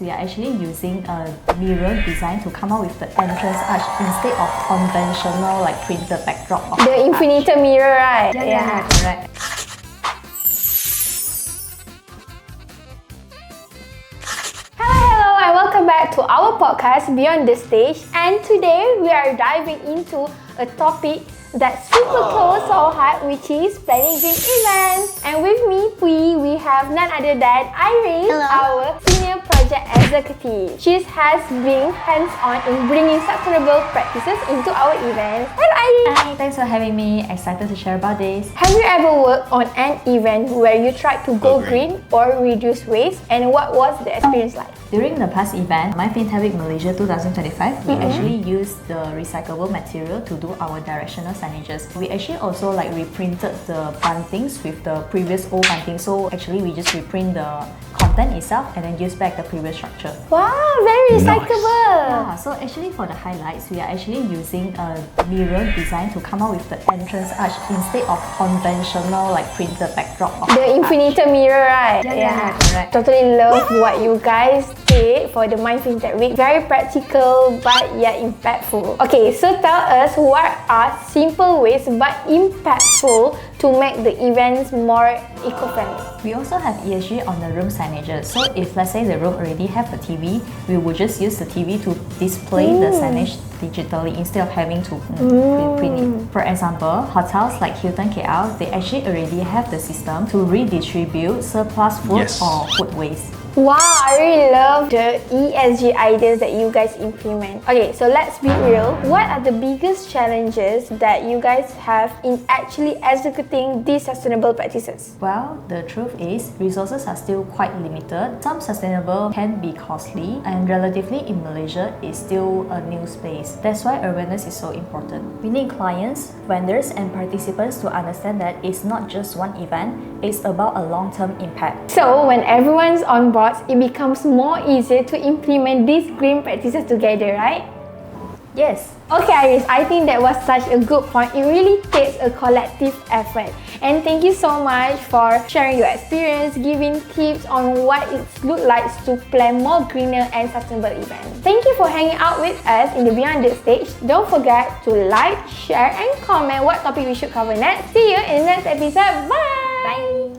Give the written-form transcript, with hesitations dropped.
We are actually using a mirror design to come up with the entrance arch instead of conventional like printed backdrop. The infinitor mirror, right? Yeah, correct. Hello and welcome back to our podcast Beyond the Stage, and today we are diving into a topic that's super close to our heart, which is planning dream events. And with me, Pui, we have none other than Iris, our senior project executive. She has been hands-on in bringing sustainable practices into our events. Hello, Iris. Hi, thanks for having me. Excited to share about this. Have you ever worked on an event where you tried to go green or reduce waste, and what was the experience like? During the past event, My Fintech Week Malaysia 2025, we actually used the recyclable material to do our directional signages. We actually also reprinted the buntings with the previous old bunting. So actually we just reprint the content itself and then use back the previous structure. Wow, very recyclable! Yeah, so actually for the highlights, we are actually using a mirror design to come up with the entrance arch instead of conventional printed backdrop. The infinitor mirror, right? Yeah, correct. Totally love what you guys did for the My Fintech Week. Very practical but yet impactful. Okay, so tell us what are simple ways but impactful to make the events more eco-friendly. We also have ESG on the room signages. So if let's say the room already have a TV, we would just use the TV to display the signage digitally instead of having to print it. For example, hotels like Hilton KL, they actually already have the system to redistribute surplus food or food waste. Wow, I really love the ESG ideas that you guys implement. Okay, so let's be real. What are the biggest challenges that you guys have in actually executing these sustainable practices? Well, the truth is, resources are still quite limited. Some sustainable can be costly, and relatively in Malaysia, it's still a new space. That's why awareness is so important. We need clients, vendors, and participants to understand that it's not just one event, it's about a long-term impact. So when everyone's on board, it becomes more easier to implement these green practices together, right? Yes. Okay, Iris, I think that was such a good point. It really takes a collective effort. And thank you so much for sharing your experience, giving tips on what it looks like to plan more greener and sustainable events. Thank you for hanging out with us in the Beyond the Stage. Don't forget to like, share, and comment what topic we should cover next. See you in the next episode. Bye! Bye!